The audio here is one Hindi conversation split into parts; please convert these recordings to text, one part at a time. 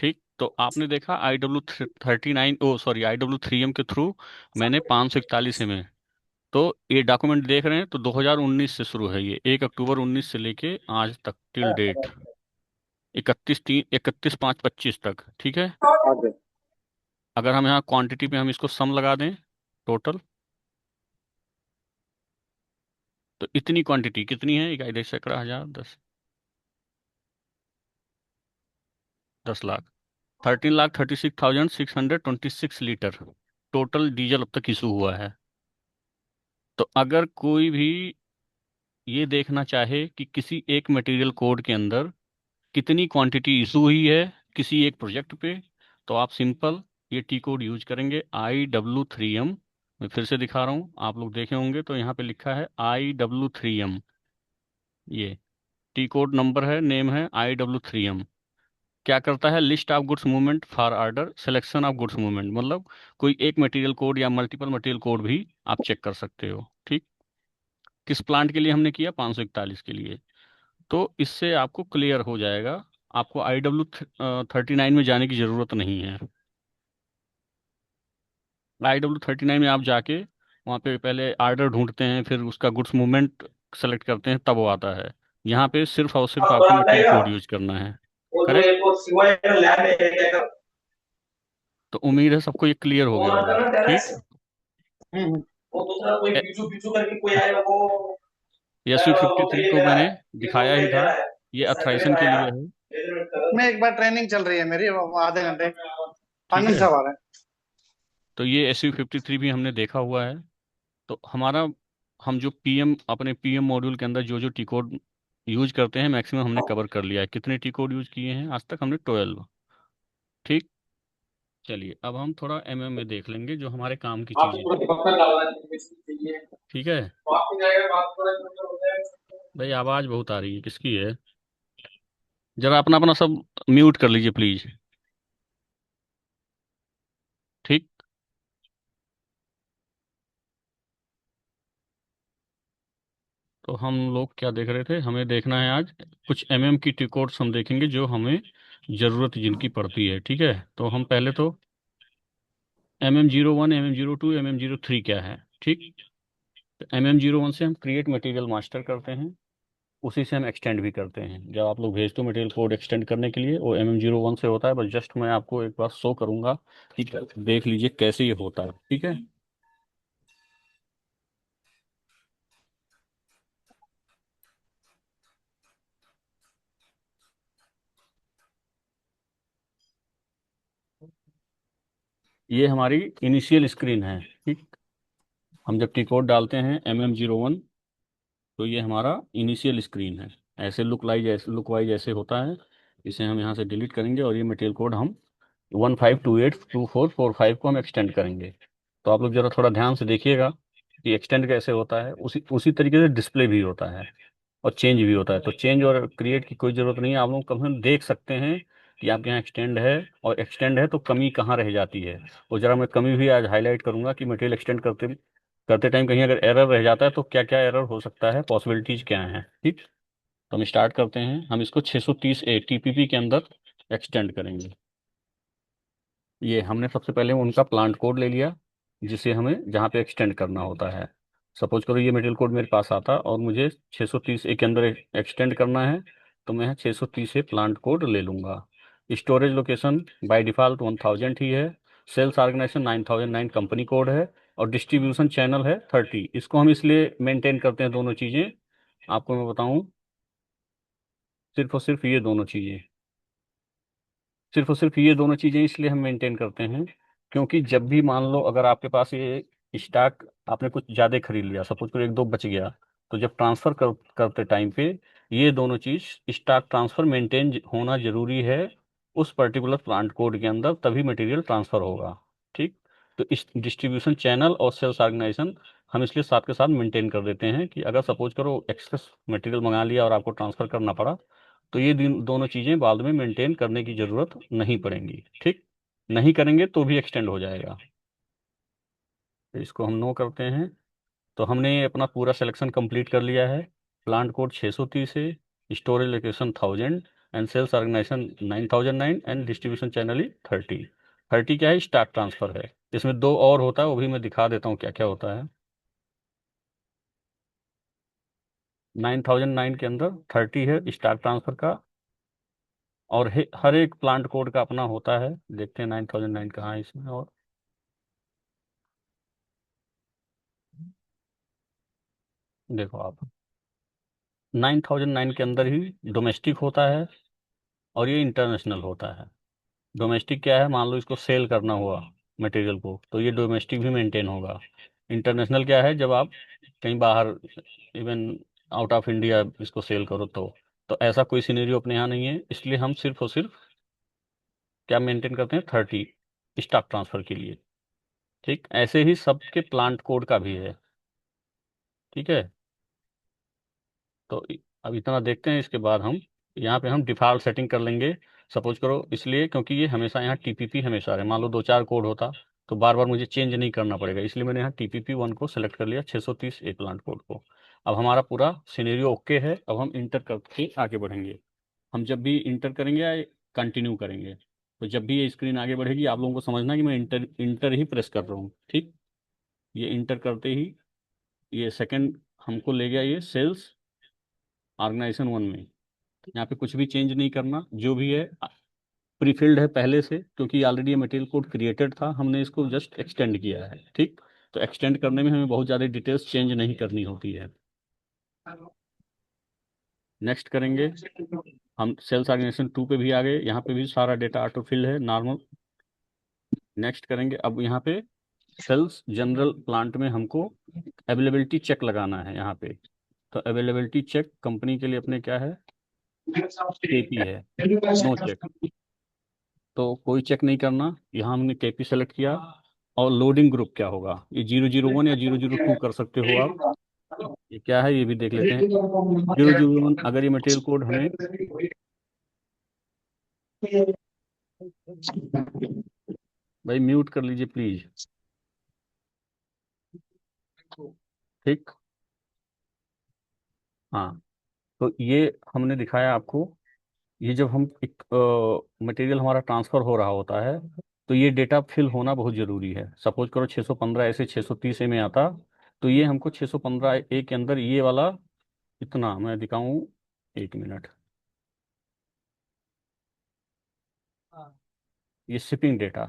ठीक, तो आपने देखा IW39, ओ सॉरी, IW3M के थ्रू मैंने 541 में, तो ये डॉक्यूमेंट देख रहे हैं तो 2019 से शुरू है, ये 1 अक्टूबर 19 से लेके आज तक टिल डेट 31/5/25 तक। ठीक है, ओके। अगर हम यहाँ क्वांटिटी पे हम इसको सम लगा दें टोटल, तो इतनी क्वांटिटी कितनी है, इकाई देश सैकड़ा हजार दस, 10 लाख, 13,36,626 लीटर टोटल डीजल अब तक इशू हुआ है। तो अगर कोई भी ये देखना चाहे कि किसी एक मटेरियल कोड के अंदर कितनी क्वांटिटी इशू हुई है किसी एक प्रोजेक्ट पे, तो आप सिंपल ये टी कोड यूज करेंगे, IW3M। मैं फिर से दिखा रहा हूँ, आप लोग देखे होंगे तो यहाँ पे लिखा है IW3M, ये टी कोड नंबर है, नेम है IW3M। क्या करता है, list of goods movement for order selection of goods movement, मतलब कोई एक मटेरियल कोड या मल्टीपल मटेरियल कोड भी आप चेक कर सकते हो। ठीक, किस प्लांट के लिए हमने किया, 541 के लिए। तो इससे आपको क्लियर हो जाएगा, आपको IW39 में जाने की ज़रूरत नहीं है। IW39 में आप जाके वहाँ पे पहले आर्डर ढूंढते हैं, फिर उसका गुड्स मूवमेंट सेलेक्ट करते हैं, तब वो आता है। यहाँ पे सिर्फ और सिर्फ आपको मटेरियल कोड यूज करना है। वो जो करेक्ट, एक वो सिवाय लैब है। तो उम्मीद है सबको ये क्लियर हो वो गया आता होगा। है ना टेरेस। ठीक, वो दूसरा कोई बिच्छू बिच्छू करके कोई आएगा वो। एस यू फिफ्टी वो थ्री ये को मेरा मैंने है। ये दिखाया बोलते ही हैं था, मेरा है। ये ये सैटरडे अथराइजेशन को के आया। लिए है। मैं एक बार ट्रेनिंग चल रही है मेरी, वो आधे घंटे। ठीक आनंद है, साहब आ रहे हैं। तो ये SU53 भी हमने देखा हुआ है। तो हमारा, हम जो पीएम अपने पीएम मॉड्यूल के अंदर जो जो टी कोड यूज करते हैं मैक्सिमम हमने कवर कर लिया है। कितने टी कोड यूज किए हैं आज तक, हमने 12। ठीक, चलिए अब हम थोड़ा में देख लेंगे जो हमारे काम की आपको चीज़ें पूरा हैं। पत्थर डालना चाहिए। ठीक है, आपकी जाएगा बात थोड़ा छोटा होता है। भाई आवाज़ बहुत आ रही है, किसकी है? जरा अपना अपना सब म्यूट कर लीजिए प्लीज़। ठीक, तो हम लोग क्या देख रहे थे, हमें देखना है आज कुछ की टी कोड्स हम देखेंगे जो हमें ज़रूरत जिनकी पड़ती है। ठीक है, तो हम पहले तो MM01, MM02, MM03 क्या है। ठीक, तो MM01 से हम क्रिएट मटेरियल मास्टर करते हैं, उसी से हम एक्सटेंड भी करते हैं। जब आप लोग भेजते हो मटेरियल कोड एक्सटेंड करने के लिए, वो MM01 से होता है। बस जस्ट मैं आपको एक बार शो करूंगा, ठीक है, देख लीजिए कैसे ये होता है। ठीक है, ये हमारी इनिशियल स्क्रीन है। ठीक, हम जब टी कोड डालते हैं MM01, तो ये हमारा इनिशियल स्क्रीन है। ऐसे लुक वाइज ऐसे होता है। इसे हम यहाँ से डिलीट करेंगे और ये मटेरियल कोड हम 15282445 को हम एक्सटेंड करेंगे। तो आप लोग जरा थोड़ा ध्यान से देखिएगा कि एक्सटेंड कैसे होता है। उसी उसी तरीके से डिस्प्ले भी होता है और चेंज भी होता है। तो चेंज और क्रिएट की कोई ज़रूरत नहीं है, आप लोग कम से कम देख सकते हैं कि आपके यहाँ एक्सटेंड है, और एक्सटेंड है तो कमी कहाँ रह जाती है। और ज़रा मैं कमी भी आज हाईलाइट करूंगा कि मटेरियल एक्सटेंड करते करते टाइम कहीं अगर एरर रह जाता है तो क्या क्या एरर हो सकता है, पॉसिबिलिटीज क्या हैं। ठीक, तो हम स्टार्ट करते हैं, हम इसको 630 TPP के अंदर एक्सटेंड करेंगे। ये हमने सबसे पहले उनका प्लांट कोड ले लिया जिसे हमें जहाँ पे एक्सटेंड करना होता है। सपोज करो ये मटेरियल कोड मेरे पास आता और मुझे 630 के अंदर एक्सटेंड करना है, तो मैं 630 प्लांट कोड ले लूँगा। स्टोरेज लोकेशन बाय डिफ़ॉल्ट 1000 ही है। सेल्स ऑर्गेनाइजेशन 9009 कंपनी कोड है। और डिस्ट्रीब्यूशन चैनल है 30। इसको हम इसलिए मेंटेन करते हैं दोनों चीज़ें, आपको मैं बताऊं, सिर्फ और सिर्फ ये दोनों चीज़ें, सिर्फ और सिर्फ ये दोनों चीज़ें इसलिए हम मेंटेन करते हैं क्योंकि जब भी मान लो अगर आपके पास ये स्टॉक आपने कुछ ज़्यादा खरीद लिया, सपोज करो एक दो बच गया, तो जब ट्रांसफ़र करते टाइम पे ये दोनों चीज़, स्टॉक ट्रांसफ़र मेंटेन होना ज़रूरी है उस पर्टिकुलर प्लांट कोड के अंदर, तभी मटेरियल ट्रांसफ़र होगा। ठीक, तो इस डिस्ट्रीब्यूशन चैनल और सेल्स ऑर्गेनाइजेशन हम इसलिए साथ के साथ मेंटेन कर देते हैं कि अगर सपोज करो एक्सेस मटेरियल मंगा लिया और आपको ट्रांसफ़र करना पड़ा, तो ये दोनों चीज़ें बाद में मेंटेन करने की ज़रूरत नहीं पड़ेंगी। ठीक, नहीं करेंगे तो भी एक्सटेंड हो जाएगा। तो इसको हम नो करते हैं। तो हमने अपना पूरा सिलेक्शन कंप्लीट कर लिया है। प्लांट कोड 630 है, storage location 1000, and sales organisation 9009 and distribution channel ही 30। 30 क्या है, स्टॉक ट्रांसफर है। इसमें दो और होता है, वो भी मैं दिखा देता हूँ क्या क्या होता है। 9009 के अंदर 30 है स्टॉक ट्रांसफर का, और हर एक प्लांट कोड का अपना होता है। देखते हैं 9009 कहाँ है इसमें। और देखो आप, 9009 के अंदर ही डोमेस्टिक होता है और ये इंटरनेशनल होता है। डोमेस्टिक क्या है, मान लो इसको सेल करना हुआ मटेरियल को, तो ये डोमेस्टिक भी मेंटेन होगा। इंटरनेशनल क्या है, जब आप कहीं बाहर, इवन आउट ऑफ इंडिया इसको सेल करो तो ऐसा कोई सिनेरियो अपने यहाँ नहीं है, इसलिए हम सिर्फ और सिर्फ क्या मेंटेन करते हैं, 30 स्टॉक ट्रांसफर के लिए। ठीक, ऐसे ही सबके प्लांट कोड का भी है। ठीक है, तो अब इतना देखते हैं, इसके बाद हम यहाँ पे हम डिफ़ॉल्ट सेटिंग कर लेंगे। सपोज करो, इसलिए क्योंकि ये हमेशा यहाँ टीपीपी हमेशा रहे। मान लो दो चार कोड होता तो बार बार मुझे चेंज नहीं करना पड़ेगा, इसलिए मैंने यहाँ TPP1 को सेलेक्ट कर लिया, 630 ए प्लांट कोड को। अब हमारा पूरा सिनेरियो ओके है, अब हम इंटर करके आगे बढ़ेंगे। हम जब भी इंटर करेंगे या कंटिन्यू करेंगे, तो जब भी ये स्क्रीन आगे बढ़ेगी, आप लोगों को समझना कि मैं इंटर इंटर ही प्रेस कर रहा हूँ। ठीक, ये इंटर करते ही ये सेकंड हमको ले गया ये सेल्स ऑर्गेनाइजेशन 1 में। यहाँ पे कुछ भी चेंज नहीं करना, जो भी है प्रीफिल्ड है पहले से, क्योंकि ऑलरेडी ये मटेरियल कोड क्रिएटेड था, हमने इसको जस्ट एक्सटेंड किया है। ठीक, तो एक्सटेंड करने में हमें बहुत ज़्यादा डिटेल्स चेंज नहीं करनी होती है। नेक्स्ट करेंगे, हम सेल्स ऑर्गेनाइजेशन 2 पे भी आ गए, यहाँ पे भी सारा डेटा ऑटो फिल है नॉर्मल। नेक्स्ट करेंगे, अब यहाँ पे सेल्स जनरल प्लांट में हमको अवेलेबिलिटी चेक लगाना है यहाँ पे। तो अवेलेबिलिटी चेक कंपनी के लिए अपने क्या है, KP है, नो चेक। तो कोई चेक नहीं करना, यहाँ हमने KP सेलेक्ट किया। और लोडिंग ग्रुप क्या होगा, ये 001 या 002 कर सकते हो आप। ये क्या है ये भी देख लेते हैं। 001 अगर ये मटेरियल कोड हमें, भाई म्यूट कर लीजिए प्लीज। ठीक, हाँ, तो ये हमने दिखाया आपको। ये जब हम एक मटेरियल हमारा ट्रांसफर हो रहा होता है, तो ये डेटा फिल होना बहुत ज़रूरी है। सपोज करो 615 ऐसे 630 में आता, तो ये हमको 615 ए के अंदर ये वाला, इतना मैं दिखाऊं, एक मिनट। ये शिपिंग डेटा,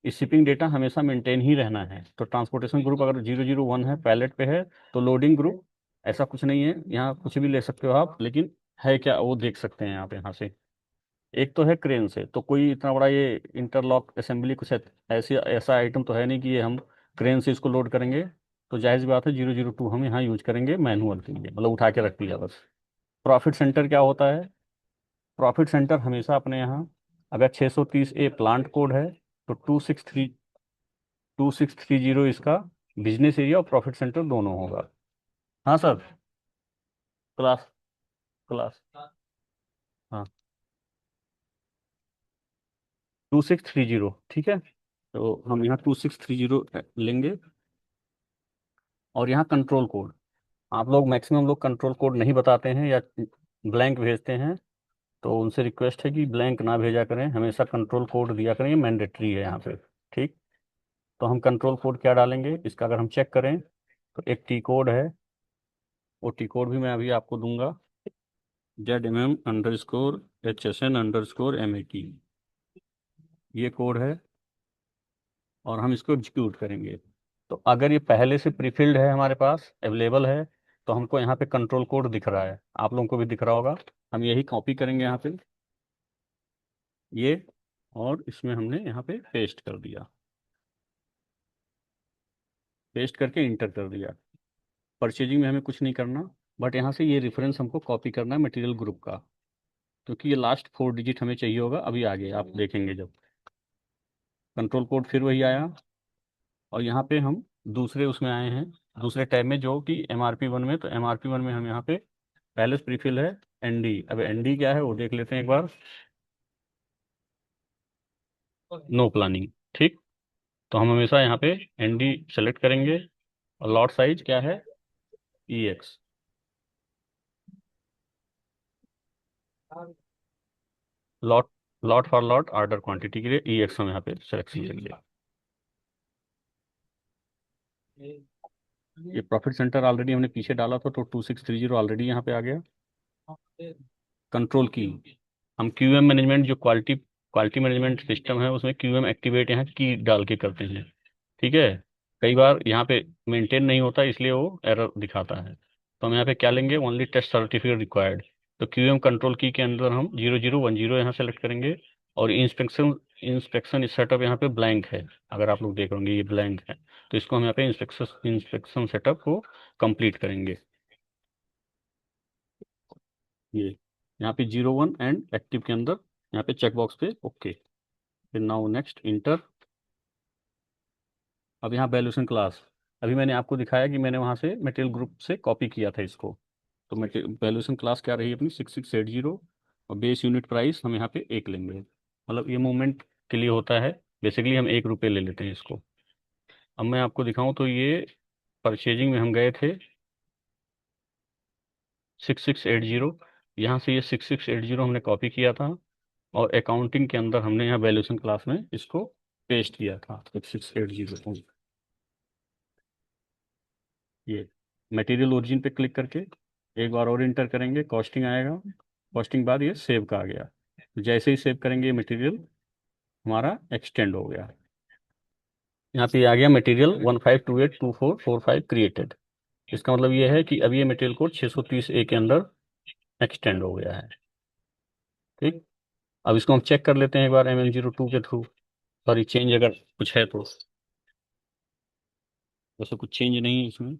ये शिपिंग डेटा हमेशा मेंटेन ही रहना है। तो ट्रांसपोर्टेशन ग्रुप अगर 001 है, पैलेट पे है, तो लोडिंग ग्रुप ऐसा कुछ नहीं है, यहाँ कुछ भी ले सकते हो आप, लेकिन है क्या वो देख सकते हैं आप यहाँ से। एक तो है क्रेन से, तो कोई इतना बड़ा ये इंटरलॉक असेंबली कुछ ऐसी ऐसा आइटम तो है नहीं कि ये हम क्रेन से इसको लोड करेंगे। तो जाहिर सी बात है 002 हम यहाँ यूज करेंगे मैनुअल के लिए, मतलब उठा के रख लिया बस। प्रॉफिट सेंटर क्या होता है, प्रॉफिट सेंटर हमेशा अपने यहाँ, अगर 630 ए प्लांट कोड है, तो 2630 इसका बिजनेस एरिया और प्रॉफिट सेंटर दोनों होगा। हाँ सर, क्लास क्लास, हाँ, 2630, ठीक है। तो हम यहाँ 2630 लेंगे। और यहाँ कंट्रोल कोड, आप लोग मैक्सिमम लोग कंट्रोल कोड नहीं बताते हैं या ब्लैंक भेजते हैं, तो उनसे रिक्वेस्ट है कि ब्लैंक ना भेजा करें, हमेशा कंट्रोल कोड दिया करें, ये मैंडेटरी है यहाँ पे। ठीक, तो हम कंट्रोल कोड क्या डालेंगे इसका, अगर हम चेक करें तो एक टी कोड है, वो टी कोड भी मैं अभी आपको दूंगा, ZMM_HSN_MAT, ये कोड है। और हम इसको एग्जीक्यूट करेंगे। तो अगर ये पहले से प्रीफिल्ड है, हमारे पास अवेलेबल है, तो हमको यहाँ पे कंट्रोल कोड दिख रहा है, आप लोगों को भी दिख रहा होगा। हम यही कॉपी करेंगे यहाँ पे ये, और इसमें हमने यहाँ पे पेस्ट कर दिया, पेस्ट करके इंटर कर दिया। परचेजिंग में हमें कुछ नहीं करना, बट यहाँ से ये रेफरेंस हमको कॉपी करना है मटेरियल ग्रुप का, क्योंकि ये लास्ट 4 डिजिट हमें चाहिए होगा। अभी आगे आप देखेंगे जब कंट्रोल कोड फिर वही आया, और यहाँ पे हम दूसरे उसमें आए हैं, दूसरे टैब में, जो कि MRP1 में। तो MRP1 में हम यहाँ पे पहले से प्रीफिल है ND। अब ND क्या है वो देख लेते हैं एक बार, नो प्लानिंग। ठीक, तो हम हमेशा यहाँ पे ND सेलेक्ट करेंगे। और लॉट साइज क्या है, EX। Lot lot for lot order quantity के लिए ई एक्स हम यहाँ पे सिलेक्शन करेंगे। ये प्रॉफिट सेंटर ऑलरेडी हमने पीछे डाला था, तो 2630 ऑलरेडी यहाँ पे आ गया। कंट्रोल की, हम क्यू एम मैनेजमेंट जो क्वालिटी क्वालिटी मैनेजमेंट सिस्टम है उसमें क्यू एम एक्टिवेट यहाँ की डाल के करते हैं। ठीक है। कई बार यहाँ पे मेंटेन नहीं होता, इसलिए वो एरर दिखाता है। तो हम यहाँ पे क्या लेंगे, ओनली टेस्ट सर्टिफिकेट रिक्वायर्ड। तो क्यू एम कंट्रोल की के अंदर हम 0010 यहाँ सेलेक्ट करेंगे। और इंस्पेक्शन इंस्पेक्शन सेटअप यहाँ पे ब्लैंक है, अगर आप लोग देख होंगे ये ब्लैंक है। तो इसको हम यहाँ पे इंस्पेक्शन सेटअप को कंप्लीट करेंगे। ये यहाँ पे 01 एंड एक्टिव के अंदर यहाँ पे चेक बॉक्स पे ओके। फिर नाउ नेक्स्ट इंटर। अब यहाँ वैल्यूएशन क्लास, अभी मैंने आपको दिखाया कि मैंने वहाँ से मटेरियल ग्रुप से कॉपी किया था इसको। तो वैल्यूएशन क्लास क्या रही अपनी 6680। और बेस यूनिट प्राइस हम यहाँ पे 1 लेंगे, मतलब ये मूवमेंट के लिए होता है। बेसिकली हम 1 रुपये ले लेते हैं इसको। अब मैं आपको दिखाऊं तो ये परचेजिंग में हम गए थे 6680, यहाँ से ये 6680 हमने कॉपी किया था। और अकाउंटिंग के अंदर हमने यहाँ वैल्यूएशन क्लास में इसको पेस्ट किया था 6680। ये मटेरियल ओरिजिन पे क्लिक करके एक बार और इंटर करेंगे, कॉस्टिंग आएगा। कॉस्टिंग बाद ये सेव का आ गया। जैसे ही सेव करेंगे मटेरियल हमारा एक्सटेंड हो गया। यहाँ पे आ गया मटेरियल 15282445 क्रिएटेड। इसका मतलब ये है कि अब ये मटेरियल कोड 630A के अंदर एक्सटेंड हो गया है। ठीक। अब इसको हम चेक कर लेते हैं एक बार MM02 के थ्रू। सॉरी, चेंज अगर कुछ है तो। वैसे कुछ चेंज नहीं है इसमें।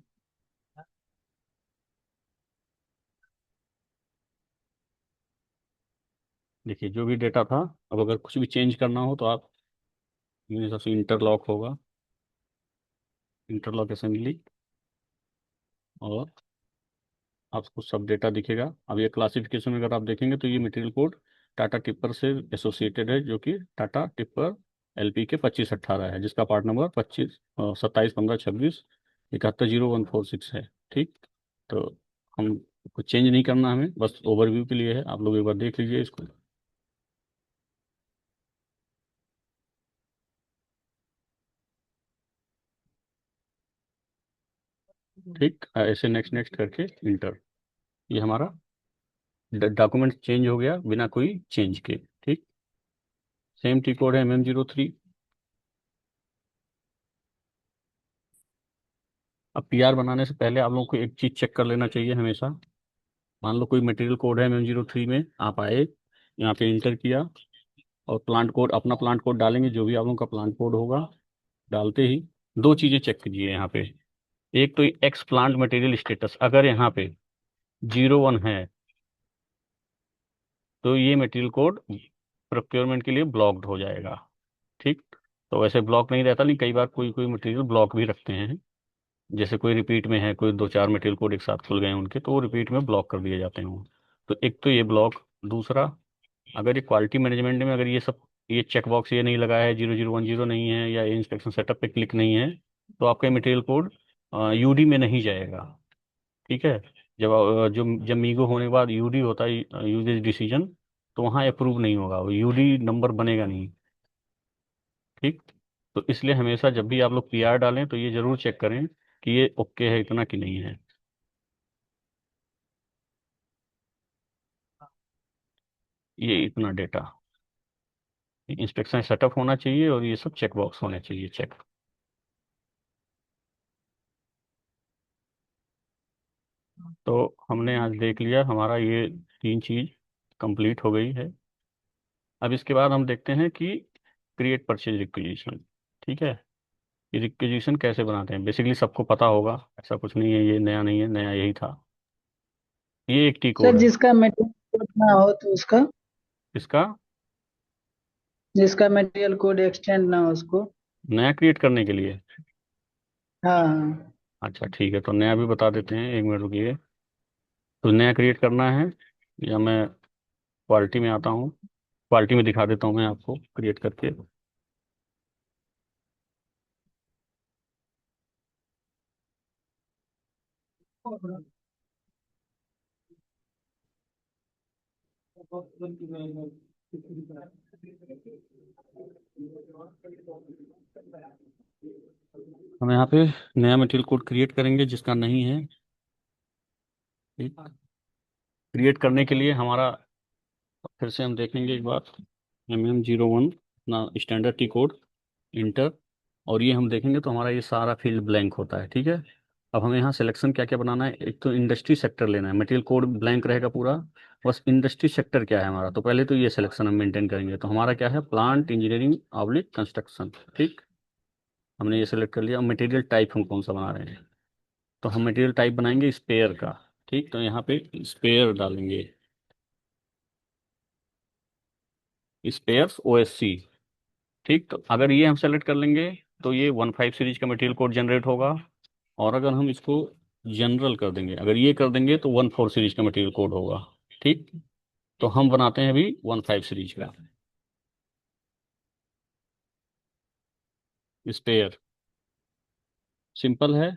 देखिए जो भी डेटा था, अब अगर कुछ भी चेंज करना हो तो आप, मेरे हिसाब से इंटरलॉक होगा, इंटरलॉक असेंबली, और आपको सब डेटा दिखेगा। अब ये क्लासिफिकेशन में अगर आप देखेंगे तो ये मटेरियल कोड टाटा टिप्पर से एसोसिएटेड है, जो कि टाटा टिप्पर LP के 2518 है, जिसका पार्ट नंबर 27 15 26 71 0 146 है। ठीक। तो हम कुछ चेंज नहीं करना, हमें बस ओवरव्यू के लिए है, आप लोग एक बार देख लीजिए इसको। ठीक, ऐसे नेक्स्ट नेक्स्ट करके इंटर। ये हमारा डॉक्यूमेंट चेंज हो गया बिना कोई चेंज के। ठीक। सेम टी कोड है MM03। अब PR बनाने से पहले आप लोगों को एक चीज़ चेक कर लेना चाहिए हमेशा। मान लो कोई मटेरियल कोड है MM03 में, आप आए यहाँ पे इंटर किया, और प्लांट कोड, अपना प्लांट कोड डालेंगे, जो भी आप लोगों का प्लांट कोड होगा। डालते ही दो चीज़ें चेक कीजिए यहाँ पे। एक तो एक्स प्लांट मटेरियल स्टेटस, अगर यहाँ पे 01 है तो ये मटेरियल कोड प्रोक्योरमेंट के लिए ब्लॉक्ड हो जाएगा। ठीक। तो वैसे ब्लॉक नहीं रहता, नहीं, कई बार कोई कोई मटेरियल ब्लॉक भी रखते हैं। जैसे कोई रिपीट में है, कोई 2 4 मटेरियल कोड एक साथ खुल गए हैं उनके, तो वो रिपीट में ब्लॉक कर दिए जाते हैं वो। तो एक तो ये ब्लॉक। दूसरा, अगर ये क्वालिटी मैनेजमेंट में अगर ये सब, ये चेकबॉक्स ये नहीं लगा है, 0010 नहीं है, या ये इंस्पेक्शन सेटअप पे क्लिक नहीं है, तो आपका मटेरियल कोड UD में नहीं जाएगा। ठीक है। जब मीगो होने के बाद UD होता है, यूजेज डिसीजन, तो वहाँ अप्रूव नहीं होगा, वो UD नंबर बनेगा नहीं। ठीक। तो इसलिए हमेशा जब भी आप लोग PR डालें तो ये जरूर चेक करें कि ये ओके है इतना कि नहीं है। ये इतना डेटा, इंस्पेक्शन सेटअप होना चाहिए, और ये सब चेक बॉक्स होने चाहिए चेक। तो हमने आज देख लिया, हमारा ये 3 चीज कंप्लीट हो गई है। अब इसके बाद हम देखते हैं कि क्रिएट परचेज रिक्विजिशन। ठीक है। ये रिक्विजिशन कैसे बनाते हैं, बेसिकली सबको पता होगा, ऐसा कुछ नहीं है, ये नया नहीं है, नया यही था। ये एक टी सर कोड है। जिसका मटेरियल कोड ना हो तो उसका, इसका जिसका मटेरियल कोड एक्सटेंड ना हो उसको। नया क्रिएट करने के लिए। हाँ हाँ। अच्छा ठीक है, तो नया भी बता देते हैं, 1 मिनट रुकिए। तो नया क्रिएट करना है, या मैं क्वालिटी में आता हूँ, क्वालिटी में दिखा देता हूँ मैं आपको क्रिएट करके। हम यहाँ पे नया मटेरियल कोड क्रिएट करेंगे जिसका नहीं है। क्रिएट करने के लिए हमारा, फिर से हम देखेंगे एक बार, MM01 ना स्टैंडर्ड टी कोड, इंटर, और ये हम देखेंगे तो हमारा ये सारा फील्ड ब्लैंक होता है। ठीक है। अब हमें यहाँ सिलेक्शन क्या क्या बनाना है, एक तो इंडस्ट्री सेक्टर लेना है, मटेरियल कोड ब्लैंक रहेगा पूरा, बस इंडस्ट्री सेक्टर क्या है हमारा, तो पहले तो ये सिलेक्शन हम मेंटेन करेंगे। तो हमारा क्या है, प्लांट इंजीनियरिंग ऑब्लिक कंस्ट्रक्शन। ठीक, हमने ये सेलेक्ट कर लिया। अब मटेरियल टाइप हम कौन सा बना रहे हैं, तो हम मटेरियल टाइप बनाएंगे स्पेयर का। ठीक, तो यहाँ पे स्पेयर डालेंगे, स्पेयर्स OSC। ठीक, तो अगर ये हम सेलेक्ट कर लेंगे तो ये 15 सीरीज का मटेरियल कोड जनरेट होगा। और अगर हम इसको जनरल कर देंगे, अगर ये कर देंगे तो 14 सीरीज का मटेरियल कोड होगा। ठीक, तो हम बनाते हैं अभी 15 सीरीज का स्पेयर। सिंपल है,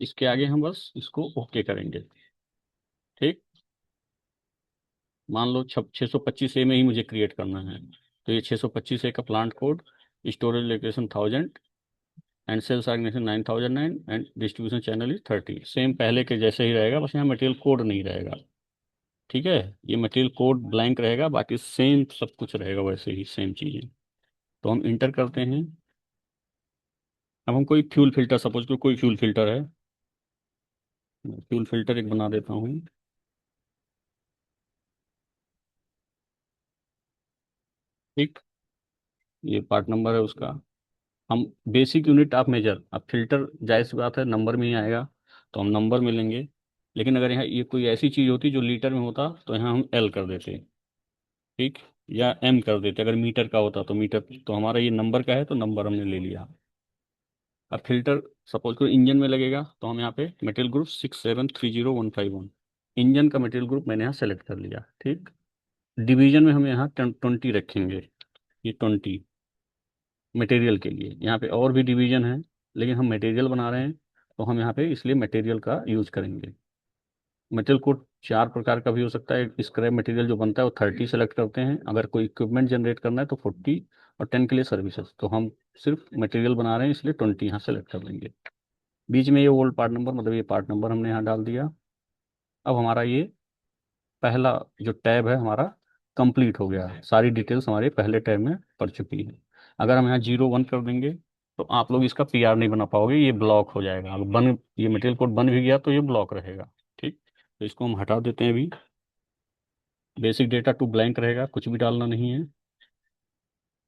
इसके आगे हम बस इसको ओके करेंगे। ठीक, मान लो 625A में ही मुझे क्रिएट करना है, तो ये 625A का plant code, storage location 1000, and sales organisation 9009, and distribution channel is 30। Same पहले के जैसे ही रहेगा, बस यहाँ मटेरियल कोड नहीं रहेगा। ठीक है, ये मटेरियल कोड ब्लैंक रहेगा, बाकी सेम सब कुछ रहेगा वैसे ही, सेम चीज़ें। तो हम इंटर करते हैं। अब हम कोई फ्यूल फिल्टर, सपोज करो कोई फ्यूल फिल्टर है, फ्यूल फिल्टर एक बना देता हूँ। ठीक, ये पार्ट नंबर है उसका। हम बेसिक यूनिट ऑफ मेजर, अब फिल्टर जाहिर सी बात है नंबर में ही आएगा, तो हम नंबर में लेंगे। लेकिन अगर यहाँ ये कोई ऐसी चीज़ होती जो लीटर में होता तो यहाँ हम L कर देते। ठीक, या M कर देते, अगर मीटर का होता तो मीटर। तो हमारा ये नंबर का है तो नंबर हमने ले लिया। अब फिल्टर सपोज को इंजन में लगेगा, तो हम यहाँ पे मटेरियल ग्रुप 6730151, इंजन का मटेरियल ग्रुप मैंने यहाँ सेलेक्ट कर लिया। ठीक, डिवीजन में हम यहाँ 20 रखेंगे, ये 20 मटेरियल के लिए। यहाँ पे और भी डिवीजन है, लेकिन हम मटेरियल बना रहे हैं तो हम यहाँ पे इसलिए मटेरियल का यूज करेंगे। मटेरियल कोड 4 प्रकार का भी हो सकता है। स्क्रैप मटेरियल जो बनता है वो 30 सेलेक्ट करते हैं, अगर कोई इक्विपमेंट जनरेट करना है तो 40, और 10 के लिए सर्विसेज। तो हम सिर्फ मटेरियल बना रहे हैं इसलिए 20 यहाँ सेलेक्ट कर लेंगे। बीच में ये ओल्ड पार्ट नंबर, मतलब ये पार्ट नंबर हमने यहाँ डाल दिया। अब हमारा ये पहला जो टैब है हमारा कंप्लीट हो गया है, सारी डिटेल्स हमारे पहले टैब में पड़ चुकी है। अगर हम यहाँ 01 कर देंगे तो आप लोग इसका PR नहीं बना पाओगे, ये ब्लॉक हो जाएगा। अगर ये मटेरियल कोड बन भी गया तो ये ब्लॉक रहेगा। ठीक, तो इसको हम हटा देते हैं अभी। बेसिक डेटा टू ब्लैंक रहेगा, कुछ भी डालना नहीं है।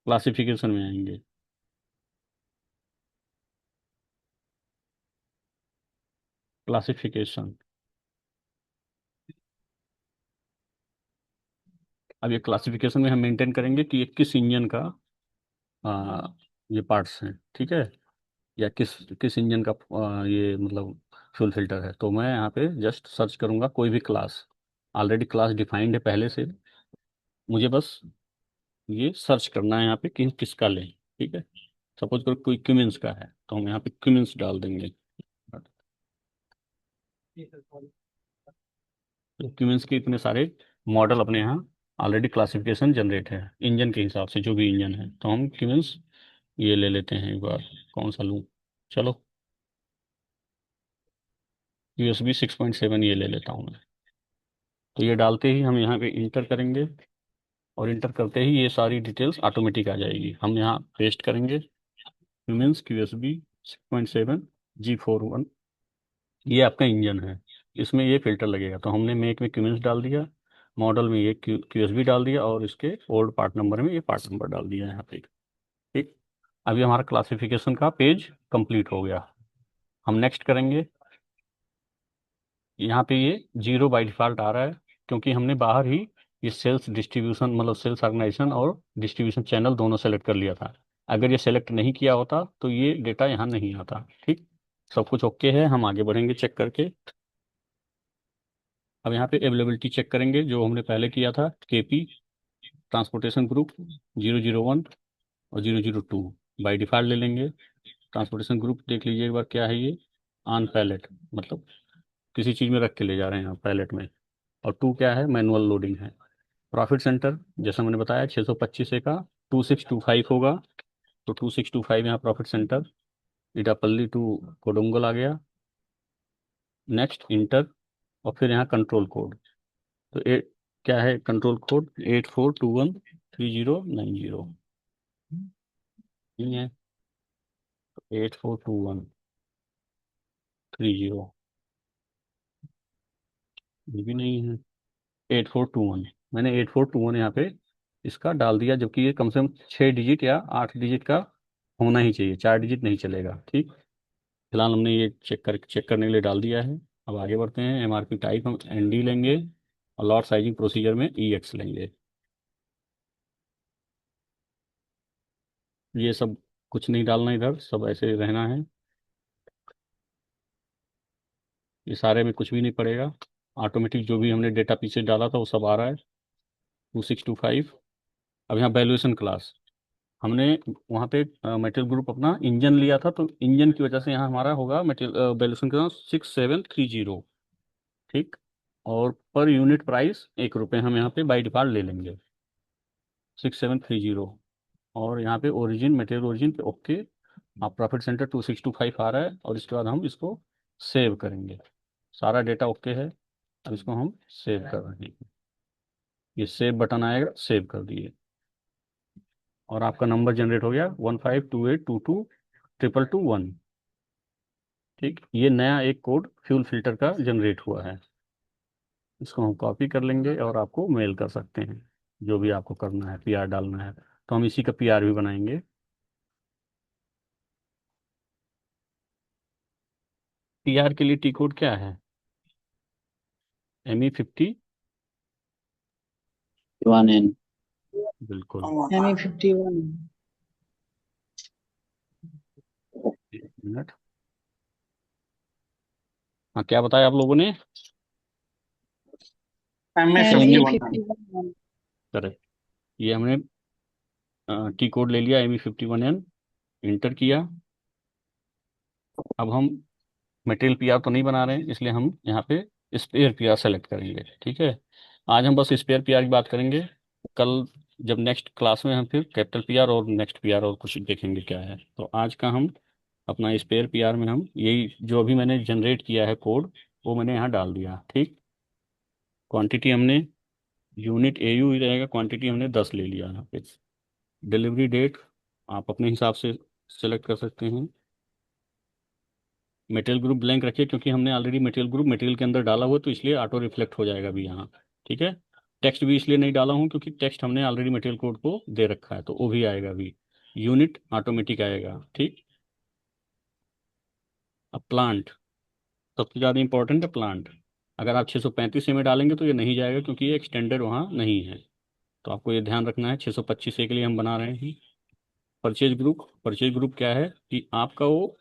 क्लासिफिकेशन में आएंगे, क्लासिफिकेशन। अब ये क्लासिफिकेशन में हम मेंटेन करेंगे कि ये किस इंजन का आ, ये पार्ट्स हैं। ठीक है, या किस किस इंजन का ये मतलब फ्यूल फिल्टर है। तो मैं यहाँ पे जस्ट सर्च करूँगा कोई भी क्लास, ऑलरेडी क्लास डिफाइंड है पहले से, मुझे बस ये सर्च करना है यहाँ पे कि किसका लें। ठीक है, सपोज करो कोई क्यूमेंस का है तो हम यहाँ पे क्यूमेंस डाल देंगे। डॉक्यूमेंट्स के इतने सारे मॉडल अपने यहाँ ऑलरेडी क्लासिफिकेशन जनरेट है इंजन के हिसाब से, जो भी इंजन है। तो हम क्यूमेंस ये ले लेते हैं एक बार, कौन सा लूँ, चलो USB 6.7 ये ले लेता हूँ मैं। तो ये डालते ही हम यहाँ पे इंटर करेंगे, और इंटर करते ही ये सारी डिटेल्स ऑटोमेटिक आ जाएगी। हम यहाँ पेस्ट करेंगे क्यूमेंस QSB 6.7 G41, ये आपका इंजन है, इसमें ये फिल्टर लगेगा। तो हमने मेक में क्यूमेंस डाल दिया, मॉडल में ये QSB डाल दिया, और इसके ओल्ड पार्ट नंबर में ये पार्ट नंबर डाल दिया यहाँ पे। ठीक, अभी हमारा क्लासिफिकेशन का पेज कंप्लीट हो गया। हम नेक्स्ट करेंगे। यहाँ पे ये 0 बाई डिफ़ॉल्ट आ रहा है, क्योंकि हमने बाहर ही ये सेल्स डिस्ट्रीब्यूशन, मतलब सेल्स ऑर्गेनाइजेशन और डिस्ट्रीब्यूशन चैनल दोनों सेलेक्ट कर लिया था। अगर ये सेलेक्ट नहीं किया होता तो ये डेटा यहाँ नहीं आता। ठीक, सब कुछ ओके है, हम आगे बढ़ेंगे चेक करके। अब यहाँ पे अवेलेबिलिटी चेक करेंगे, जो हमने पहले किया था, KP ट्रांसपोर्टेशन ग्रुप 001 और 002 बाई डिफ़ॉल्ट ले लेंगे। ट्रांसपोर्टेशन ग्रुप देख लीजिए एक बार क्या है ये, ऑन पैलेट, मतलब किसी चीज़ में रख के ले जा रहे हैं आप पैलेट में। और 2 क्या है, मैनुअल लोडिंग है। प्रॉफिट सेंटर जैसा मैंने बताया 625 का 2625 होगा, तो 2625 यहाँ प्रॉफिट सेंटर। इटापल्ली टू कोडुंगल आ गया। नेक्स्ट इंटर, और फिर यहाँ कंट्रोल कोड। तो क्या है कंट्रोल कोड? 84213090 नहीं है, 842130 ये भी नहीं है, 8421। मैंने 8421 यहाँ पे इसका डाल दिया, जबकि ये कम से कम 6 डिजिट या 8 डिजिट का होना ही चाहिए, 4 डिजिट नहीं चलेगा। ठीक, फिलहाल हमने ये चेक करने के लिए डाल दिया है। अब आगे बढ़ते हैं। एमआरपी टाइप हम एनडी लेंगे, और लॉट साइजिंग प्रोसीजर में ईएक्स लेंगे। ये सब कुछ नहीं डालना, इधर सब ऐसे रहना है। ये सारे में कुछ भी नहीं पड़ेगा, ऑटोमेटिक जो भी हमने डेटा पीछे डाला था वो सब आ रहा है। 2625। अब यहाँ वैल्यूएशन क्लास, हमने वहाँ पे मेटेरियल ग्रुप अपना इंजन लिया था, तो इंजन की वजह से यहाँ हमारा होगा मेटेरियल वैल्यूएशन क्लास 6730। ठीक, और पर यूनिट प्राइस 1 रुपये हम यहाँ पे बाई डिफॉल्ट ले लेंगे, 6730। और यहाँ पे ओरिजिन, मटेरियल ओरिजिन पे ओके। आप प्रॉफिट सेंटर 2625 आ रहा है, और इसके बाद हम इसको सेव करेंगे। सारा डेटा ओके है, अब इसको हम सेव कर रहे हैं। ये सेव बटन आएगा, सेव कर दिए, और आपका नंबर जनरेट हो गया 1528222211। ठीक, ये नया एक कोड फ्यूल फिल्टर का जनरेट हुआ है। इसको हम कॉपी कर लेंगे और आपको मेल कर सकते हैं, जो भी आपको करना है, पीआर डालना है तो हम इसी का पीआर भी बनाएंगे। पीआर के लिए टी कोड क्या है? ME50। 1N। बिल्कुल। ME51। एक मिनट। हाँ, क्या बताया आप लोगों ने? ME51। करेक्ट। ये हमने टी कोड ले लिया, ME51N, इंटर किया। अब हम मटेरियल पीआर तो नहीं बना रहे हैं, इसलिए हम यहाँ पे स्पेयर पीआर सेलेक्ट करेंगे। ठीक है, आज हम बस स्पेयर पीआर की बात करेंगे। कल जब नेक्स्ट क्लास में हम फिर कैपिटल पीआर और नेक्स्ट पीआर और कुछ देखेंगे क्या है। तो आज का हम अपना स्पेयर पीआर में हम यही जो अभी मैंने जनरेट किया है कोड, वो मैंने यहाँ डाल दिया। ठीक, क्वांटिटी हमने यूनिट AU ही रहेगा, क्वांटिटी हमने 10 ले लिया यहाँ पे। डिलीवरी डेट आप अपने हिसाब से सेलेक्ट कर सकते हैं। मटेरियल ग्रुप ब्लैंक रखिए, क्योंकि हमने ऑलरेडी मटेरियल ग्रुप मटेरियल के अंदर डाला हुआ है, तो इसलिए ऑटो रिफ्लेक्ट हो जाएगा भी यहाँ। ठीक है, टेक्स्ट भी इसलिए नहीं डाला हूँ क्योंकि टेक्स्ट हमने ऑलरेडी मटेरियल कोड को दे रखा है, तो वो भी आएगा भी। यूनिट ऑटोमेटिक आएगा। ठीक, अब प्लांट सबसे ज़्यादा इंपॉर्टेंट है। प्लांट अगर आप 635 में डालेंगे तो ये नहीं जाएगा, क्योंकि ये एक्सटेंडेड वहाँ नहीं है, तो आपको ये ध्यान रखना है। 625 के लिए हम बना रहे हैं। परचेज ग्रुप, परचेज ग्रुप क्या है कि आपका वो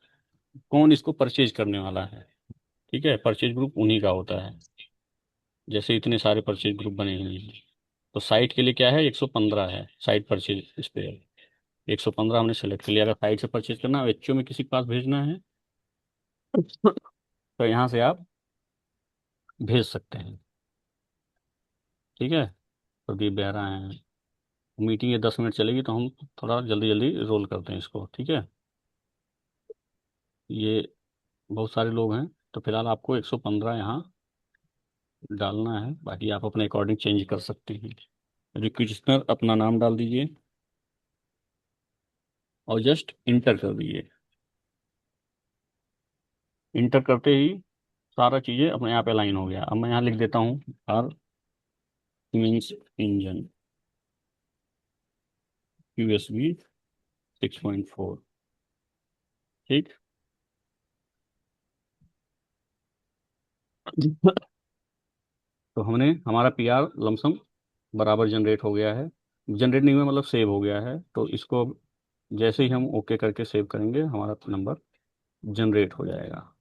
कौन इसको परचेज करने वाला है। ठीक है, परचेज ग्रुप उन्हीं का होता है, जैसे इतने सारे परचेज ग्रुप बने हुए हैं। तो साइट के लिए क्या है, 115 है साइट परचेज स्पेयर। 115 हमने सेलेक्ट कर लिया। अगर साइट से परचेज करना है, एचओ में किसी के पास भेजना है, तो यहाँ से आप भेज सकते हैं। ठीक है, प्रदीप बेहरा हैं। मीटिंग ये 10 मिनट चलेगी, तो हम थोड़ा जल्दी जल्दी रोल करते हैं इसको। ठीक है, ये बहुत सारे लोग हैं, तो फिलहाल आपको 115 यहाँ डालना है, बाकी आप अपने अकॉर्डिंग चेंज कर सकते हैं। रिक्वेस्टनर अपना नाम डाल दीजिए, और जस्ट इंटर कर दीजिए। इंटर करते ही सारा चीज़ें अपने आप अलाइन हो गया। अब मैं यहाँ लिख देता हूँ आर मीन्स इंजन USB 6.4। ठीक, तो हमने हमारा पीआर लमसम बराबर जनरेट हो गया है। जनरेट नहीं हुआ मतलब सेव हो गया है, तो इसको अब जैसे ही हम ओके करके सेव करेंगे, हमारा नंबर जनरेट हो जाएगा।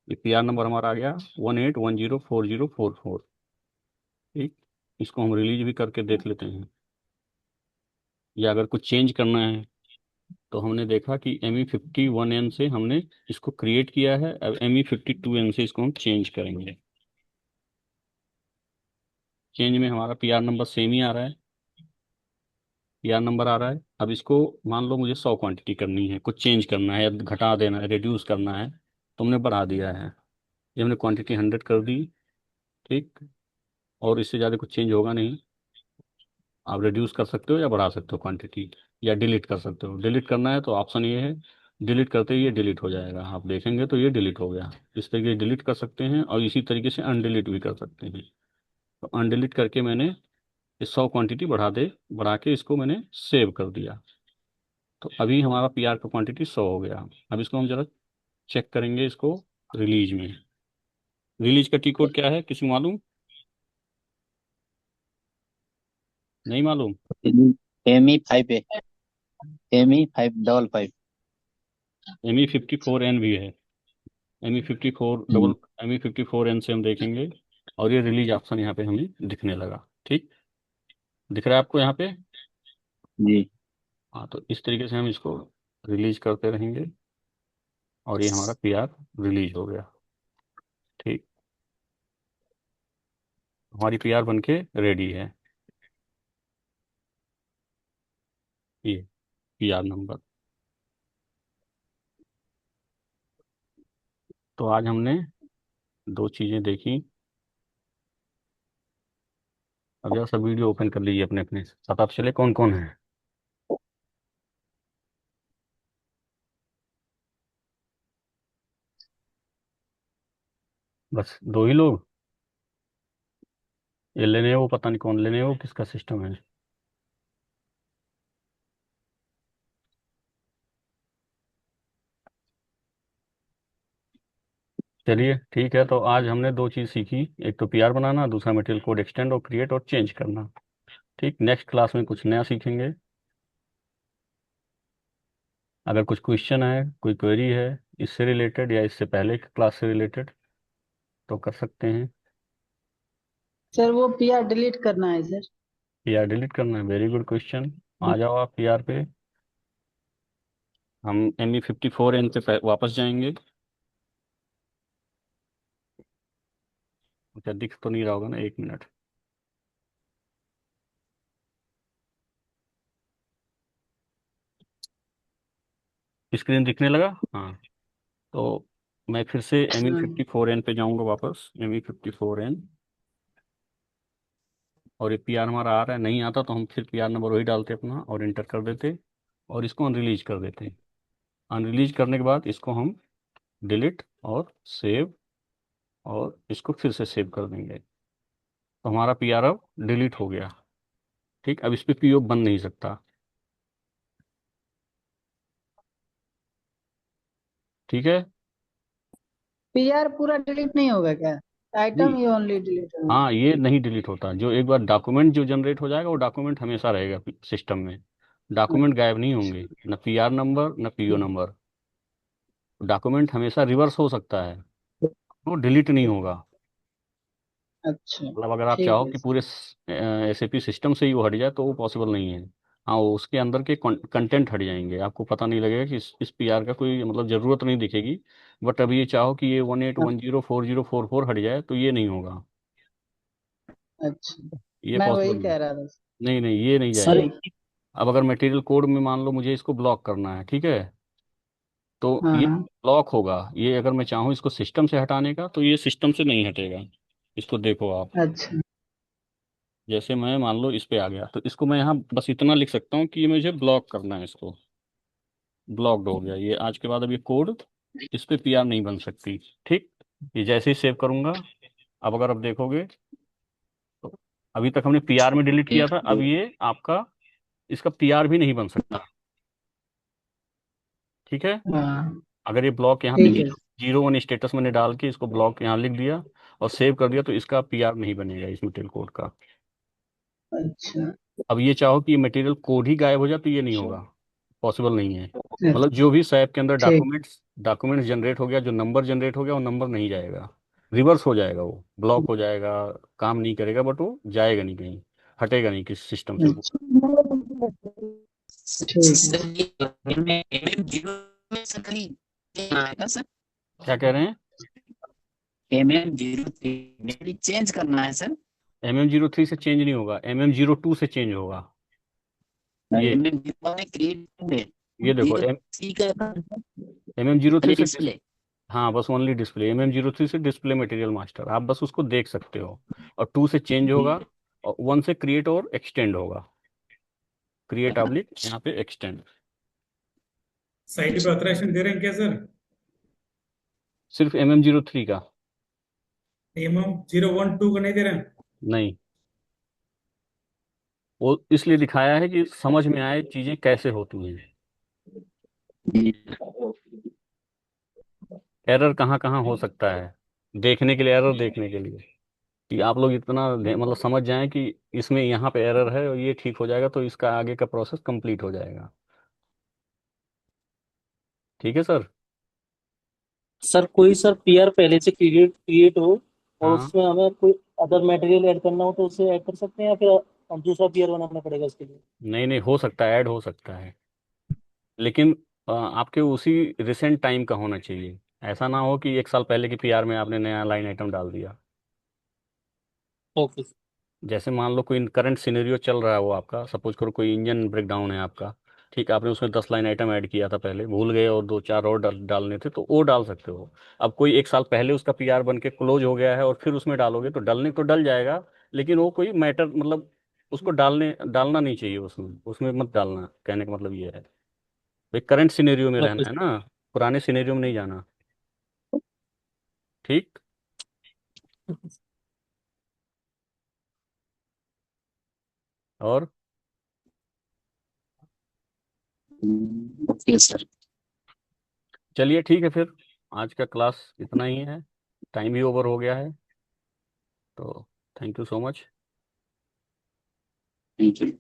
ये पीआर नंबर हमारा आ गया 18104044। ठीक, इसको हम रिलीज भी करके देख लेते हैं, या अगर कुछ चेंज करना है तो हमने देखा कि ME51N से हमने इसको क्रिएट किया है। अब ME52N से इसको हम चेंज करेंगे। चेंज में हमारा पी आर नंबर सेम ही आ रहा है, पी आर नंबर आ रहा है। अब इसको मान लो मुझे 100 क्वांटिटी करनी है, कुछ चेंज करना है, घटा देना है, रिड्यूस करना है, तुमने बढ़ा दिया है। ये हमने क्वांटिटी 100 कर दी, ठीक। और इससे ज़्यादा कुछ चेंज होगा नहीं। आप रिड्यूस कर सकते हो या बढ़ा सकते हो क्वांटिटी, या डिलीट कर सकते हो। डिलीट करना है तो ऑप्शन ये है, डिलीट करते ही ये डिलीट हो जाएगा, आप देखेंगे तो ये डिलीट हो गया। इस तरीके से डिलीट कर सकते हैं, और इसी तरीके से अनडिलीट भी कर सकते हैं। तो अनडिलीट करके मैंने ये 100 क्वांटिटी बढ़ा के इसको मैंने सेव कर दिया। तो अभी हमारा पी आर का क्वांटिटी 100 हो गया। अब इसको हम जरा चेक करेंगे इसको रिलीज में। रिलीज का टी कोड क्या है, किसी को मालूम? नहीं मालूम? ME5 है, ME555। ME54N भी है, ME54 डबल, ME54N से हम देखेंगे। और ये रिलीज ऑप्शन यहाँ पे हमें दिखने लगा, ठीक। दिख रहा है आपको यहाँ पे? जी। हाँ, तो इस तरीके से हम इसको रिलीज करते रहेंगे, और ये हमारा पी आर रिलीज हो गया, ठीक। हमारी पी आर बन के रेडी है, ये पी आर नंबर। तो आज हमने दो चीज़ें देखी। अब जरा सब वीडियो ओपन कर लीजिए अपने अपने, पता तो चले कौन कौन है। बस दो ही लोग? ये लेने वो पता नहीं कौन लेने वो, किसका सिस्टम है। चलिए ठीक है, तो आज हमने दो चीज़ सीखी, एक तो पीआर बनाना, दूसरा मटेरियल कोड एक्सटेंड और क्रिएट और चेंज करना। ठीक, नेक्स्ट क्लास में कुछ नया सीखेंगे। अगर कुछ क्वेश्चन है, कोई क्वेरी है इससे रिलेटेड या इससे पहले की क्लास से रिलेटेड, तो कर सकते हैं। सर वो पीआर डिलीट करना है सर। पीआर डिलीट करना है, वेरी गुड क्वेश्चन। आ जाओ आप पीआर पे। हम ME54N पे वापस जाएंगे। अच्छा, दिख तो नहीं रहा होगा ना, एक मिनट। स्क्रीन दिखने लगा? हाँ। तो मैं फिर से एम ई हाँ। फिफ्टी फोर एन पे जाऊंगा वापस, ME54N। और ये पी आर हमारा आ रहा है, नहीं आता तो हम फिर पी आर नंबर वही डालते अपना और इंटर कर देते, और इसको अनरिलीज कर देते। अनरिलीज करने के बाद इसको हम डिलीट और सेव, और इसको फिर से सेव कर देंगे। तो हमारा पी आर अब डिलीट हो गया, ठीक। अब इस पर पीओ बन नहीं सकता, ठीक है। पीआर पूरा डिलीट नहीं होगा क्या? आइटम नहीं, ही ओनली डिलीट होगा? हाँ, ये नहीं डिलीट होता। जो एक बार डॉक्यूमेंट जो जनरेट हो जाएगा वो डॉक्यूमेंट हमेशा रहेगा सिस्टम में। डॉक्यूमेंट गायब नहीं होंगे, न पी आर नंबर न पीओ नंबर। डॉक्यूमेंट हमेशा रिवर्स हो सकता है, वो डिलीट नहीं होगा। अच्छा। मतलब अगर आप ठीक चाहो है कि सर। पूरे SAP सिस्टम से ही वो हट जाए तो वो पॉसिबल नहीं है। हाँ, वो उसके अंदर के कंटेंट हट जाएंगे, आपको पता नहीं लगेगा कि इस पीआर का कोई मतलब ज़रूरत नहीं दिखेगी। बट अभी ये चाहो कि ये 18104044 हट जाए तो ये नहीं होगा, अच्छा, ये मैं वही पॉसिबल नहीं। कह रहा था। नहीं नहीं, ये नहीं सर जाएगा। अब अगर मटेरियल कोड में मान लो मुझे इसको ब्लॉक करना है, ठीक है, तो हाँ ये हाँ। ब्लॉक होगा। ये अगर मैं चाहूँ इसको सिस्टम से हटाने का तो ये सिस्टम से नहीं हटेगा। इसको देखो आप, अच्छा। जैसे मैं मान लो इस पे आ गया, तो इसको मैं यहाँ बस इतना लिख सकता हूँ कि ये मुझे ब्लॉक करना है, इसको ब्लॉक्ड हो गया ये। आज के बाद अब ये कोड इस पे पीआर नहीं बन सकती, ठीक। ये जैसे ही सेव करूंगा, अब अगर आप देखोगे तो अभी तक हमने पीआर में डिलीट किया एक था, अब दो। ये आपका इसका पीआर भी नहीं बन सकता, ठीक है। हाँ। अगर ये ब्लॉक यहाँ पे ठीक है। 0 1 स्टेटस मैंने डाल के इसको ब्लॉक यहाँ लिख दिया और सेव कर दिया, तो इसका पीआर नहीं बनेगा इस मटेरियल कोड का। अच्छा। अब ये चाहो कि ये मटेरियल कोड ही गायब हो जाए तो ये नहीं होगा, पॉसिबल नहीं है। अच्छा, मतलब जो भी सैप के अंदर ठीक। डॉक्यूमेंट्स जनरेट हो गया, जो नंबर जनरेट हो गया वो नंबर नहीं जाएगा, रिवर्स हो जाएगा, वो ब्लॉक हो जाएगा, काम नहीं करेगा, बट वो जाएगा नहीं कहीं, हटेगा नहीं किसी सिस्टम से वो। अच्छा, ठीक है। सर ये MM0 में सर कहीं आएगा सर? क्या कह रहे हैं? MM03 चेंज करना है सर। MM03 से चेंज नहीं होगा, MM02 से चेंज होगा। ये MM0 में क्रिएट है, ये देखो 03 का MM03 खाली से डिस्प्ले। हाँ बस ओनली डिस्प्ले, MM03 से डिस्प्ले मटेरियल मास्टर, आप बस उसको देख सकते हो। और 2 से चेंज होगा, और 1 से क्रिएट और एक्सटेंड होगा, क्रिएट ऑब्लिक यहाँ पे एक्सटेंड। साइट पे ऑथराइजेशन दे रहे हैं क्या सर? सिर्फ MM03 का। एमएम 012 का नहीं दे रहे हैं? नहीं, वो इसलिए दिखाया है कि समझ में आए चीजें कैसे होती हैं, एरर कहाँ कहाँ हो सकता है, देखने के लिए, एरर देखने के लिए, कि आप लोग इतना मतलब समझ जाएं कि इसमें यहाँ पे एरर है और ये ठीक हो जाएगा तो इसका आगे का प्रोसेस कंप्लीट हो जाएगा। ठीक है सर। सर कोई सर पीआर पहले से क्रिएट क्रिएट हो और हाँ, उसमें हमें कोई अदर मटेरियल ऐड करना हो तो उसे ऐड कर सकते हैं या फिर हम दूसरा पीआर बनाना पड़ेगा उसके लिए? नहीं नहीं, हो सकता है, ऐड हो सकता है, लेकिन आपके उसी रिसेंट टाइम का होना चाहिए। ऐसा ना हो कि 1 साल पहले की पीआर में आपने नया लाइन आइटम डाल दिया। ओके। जैसे मान लो कोई करंट सिनेरियो चल रहा है, वो आपका सपोज करो कोई इंजन ब्रेकडाउन है आपका, ठीक है, आपने उसमें 10 लाइन आइटम ऐड किया था पहले, भूल गए और दो चार और डालने थे, तो वो डाल सकते हो। अब कोई 1 साल पहले उसका पीआर बन के क्लोज हो गया है और फिर उसमें डालोगे तो डलने तो डल जाएगा, लेकिन वो कोई मैटर मतलब उसको डालना नहीं चाहिए, उसमें उसमें मत डालना, कहने का मतलब ये है भाई, करंट सिनेरियो में रहना ओके। है ना, पुराने सिनेरियो में नहीं जाना। ठीक। और ओके सर। चलिए ठीक है फिर, आज का क्लास इतना ही है, टाइम भी ओवर हो गया है, तो thank you so much. Thank you.